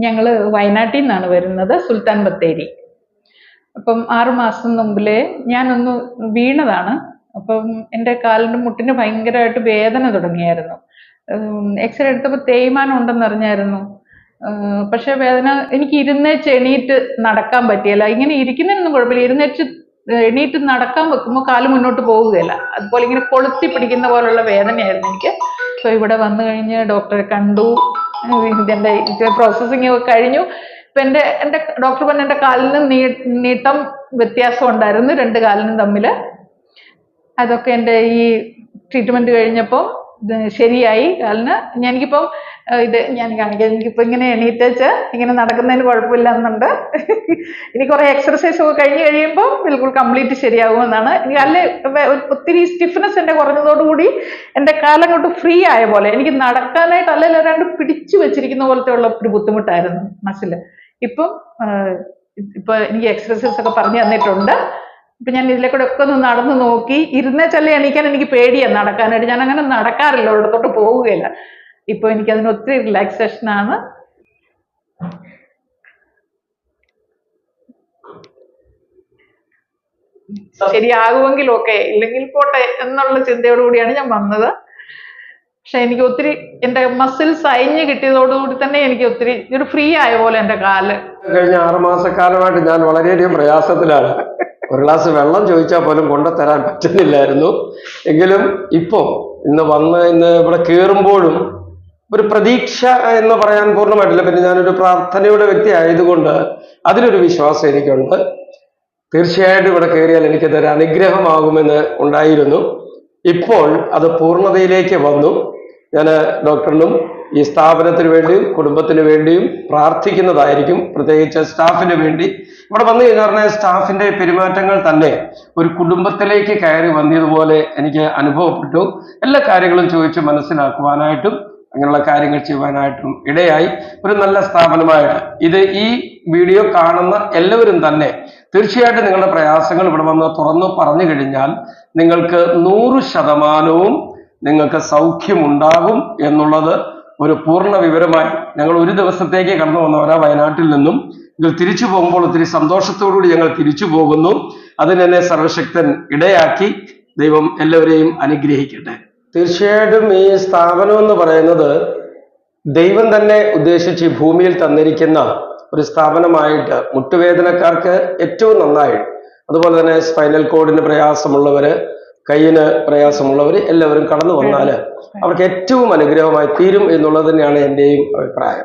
ഞങ്ങൾ വയനാട്ടിൽ നിന്നാണ് വരുന്നത്, സുൽത്താൻ ബത്തേരി. അപ്പം 6 മാസം മുമ്പിലേ ഞാനൊന്ന് വീണതാണ്. അപ്പം എൻ്റെ കാലിൻ്റെ മുട്ടിന് ഭയങ്കരമായിട്ട് വേദന തുടങ്ങിയായിരുന്നു. എക്സ്റേ എടുത്തപ്പോൾ തേയ്മാനം ഉണ്ടെന്ന് അറിഞ്ഞായിരുന്നു. പക്ഷെ വേദന എനിക്ക് ഇരുന്നേച്ച് എണീറ്റ് നടക്കാൻ പറ്റിയില്ല. ഇങ്ങനെ ഇരിക്കുന്നതിനൊന്നും കുഴപ്പമില്ല, എണീറ്റ് നടക്കാൻ വെക്കുമ്പോൾ കാല് മുന്നോട്ട് പോവുകയില്ല. അതുപോലെ ഇങ്ങനെ കൊളുത്തി പിടിക്കുന്ന പോലുള്ള വേദനയായിരുന്നു എനിക്ക്. സോ ഇവിടെ വന്നു കഴിഞ്ഞ് ഡോക്ടറെ കണ്ടു. ഇതിൻ്റെ പ്രോസസ്സിങ് ഒക്കെ കഴിഞ്ഞു. ഇപ്പം എൻ്റെ ഡോക്ടർ പറഞ്ഞ എൻ്റെ കാലിന് നീട്ടം വ്യത്യാസം ഉണ്ടായിരുന്നു, 2 കാലിനും തമ്മിൽ. അതൊക്കെ എൻ്റെ ഈ ട്രീറ്റ്മെന്റ് കഴിഞ്ഞപ്പോൾ ശരിയായി കാലിന്. എനിക്കിപ്പം ഞാൻ കാണിക്കാം. എനിക്കിപ്പോൾ ഇങ്ങനെ എണീറ്റേച്ച് ഇങ്ങനെ നടക്കുന്നതിന് കുഴപ്പമില്ല എന്നുണ്ട്. ഇനി കുറേ എക്സർസൈസ് ഒക്കെ കഴിയുമ്പോൾ ബിൽക്കുൾ കംപ്ലീറ്റ് ശരിയാകുമെന്നാണ്. അല്ലെ ഒത്തിരി സ്റ്റിഫ്നെസ് എൻ്റെ കുറഞ്ഞതോടുകൂടി എൻ്റെ കാലങ്ങോട്ട് ഫ്രീ ആയ പോലെ, എനിക്ക് നടക്കാനായിട്ട് അല്ലെങ്കിൽ ഒരാണ്ട് പിടിച്ചു വെച്ചിരിക്കുന്ന പോലത്തെ ഉള്ള ഒരു ബുദ്ധിമുട്ടായിരുന്നു മസില്. ഇപ്പൊ എനിക്ക് എക്സർസൈസ് ഒക്കെ പറഞ്ഞു തന്നിട്ടുണ്ട്. ഇപ്പൊ ഞാൻ ഇതിലെ കൂടെ ഒക്കെ ഒന്ന് നടന്നു നോക്കി. ഇരുന്നേച്ചല്ലേ എണീക്കാൻ എനിക്ക് പേടിയാണ് നടക്കാനായിട്ട്. ഞാൻ അങ്ങനെ നടക്കാറില്ല, ഇടത്തോട്ട് പോവുകയില്ല. ഇപ്പൊ എനിക്ക് അതിന് ഒത്തിരി റിലാക്സേഷൻ ആണ്. ശരിയാകുമെങ്കിൽ ഓക്കെ, ഇല്ലെങ്കിൽ പോട്ടെ എന്നുള്ള ചിന്തയോടുകൂടിയാണ് ഞാൻ വന്നത്. പക്ഷെ എനിക്ക് ഒത്തിരി എൻ്റെ മസിൽസ് അയഞ്ഞ് കിട്ടിയതോടുകൂടി തന്നെ എനിക്ക് ഒത്തിരി ഒരു ഫ്രീ ആയ പോലെ എൻ്റെ കാല്. കഴിഞ്ഞ 6 മാസക്കാലമായിട്ട് ഞാൻ വളരെയധികം പ്രയാസത്തിലാണ്. ഒരു ഗ്ലാസ് വെള്ളം ചോദിച്ചാൽ പോലും കൊണ്ടുതരാൻ പറ്റുന്നില്ലായിരുന്നു. എങ്കിലും ഇന്ന് ഇവിടെ കയറുമ്പോഴും ഒരു പ്രതീക്ഷ എന്ന് പറയാൻ പൂർണ്ണമായിട്ടില്ല. പിന്നെ ഞാനൊരു പ്രാർത്ഥനയുടെ വ്യക്തി ആയതുകൊണ്ട് അതിലൊരു വിശ്വാസം എനിക്കുണ്ട്. തീർച്ചയായിട്ടും ഇവിടെ കയറിയാൽ എനിക്കതൊരു അനുഗ്രഹമാകുമെന്ന് ഉണ്ടായിരുന്നു. ഇപ്പോൾ അത് പൂർണ്ണതയിലേക്ക് വന്നു. ഞാൻ ഡോക്ടറിനും ഈ സ്ഥാപനത്തിന് വേണ്ടിയും കുടുംബത്തിന് വേണ്ടിയും പ്രാർത്ഥിക്കുന്നതായിരിക്കും. പ്രത്യേകിച്ച് സ്റ്റാഫിന് വേണ്ടി ഇവിടെ വന്നു കഴിഞ്ഞാൽ സ്റ്റാഫിന്റെ പെരുമാറ്റങ്ങൾ തന്നെ ഒരു കുടുംബത്തിലേക്ക് കയറി വന്നതുപോലെ എനിക്ക് അനുഭവപ്പെട്ടു. എല്ലാ കാര്യങ്ങളും ചോദിച്ച് മനസ്സിലാക്കുവാനായിട്ടും അങ്ങനെയുള്ള കാര്യങ്ങൾ ചെയ്യുവാനായിട്ടും ഇടയായി. ഒരു നല്ല സ്ഥാപനമായിട്ട് ഈ വീഡിയോ കാണുന്ന എല്ലാവരും തന്നെ തീർച്ചയായിട്ടും നിങ്ങളുടെ പ്രയാസങ്ങൾ ഇവിടെ വന്ന് തുറന്നു പറഞ്ഞു കഴിഞ്ഞാൽ നിങ്ങൾക്ക് 100% നിങ്ങൾക്ക് സൗഖ്യമുണ്ടാകും എന്നുള്ളത് ഒരു പൂർണ്ണ വിവരമായി ഞങ്ങൾ ഒരു ദിവസത്തേക്ക് കടന്നു വന്നവരാ വയനാട്ടിൽ നിന്നും. നിങ്ങൾ തിരിച്ചു പോകുമ്പോൾ ഒത്തിരി സന്തോഷത്തോടുകൂടി ഞങ്ങൾ തിരിച്ചു പോകുന്നു. അതിനെന്നെ സർവശക്തൻ ഇടയാക്കി. ദൈവം എല്ലാവരെയും അനുഗ്രഹിക്കട്ടെ. തീർച്ചയായിട്ടും ഈ സ്ഥാപനം എന്ന് പറയുന്നത് ദൈവം തന്നെ ഉദ്ദേശിച്ച് ഭൂമിയിൽ തന്നിരിക്കുന്ന ഒരു സ്ഥാപനമായിട്ട് മുട്ടുവേദനക്കാർക്ക് ഏറ്റവും നന്നായി, അതുപോലെ തന്നെ സ്പൈനൽ കോഡിന് പ്രയാസമുള്ളവര്, കയ്യിന് പ്രയാസമുള്ളവർ എല്ലാവരും കടന്നു വന്നാൽ അവർക്ക് ഏറ്റവും അനുഗ്രഹമായി തീരും എന്നുള്ളത് തന്നെയാണ് എൻ്റെയും അഭിപ്രായം.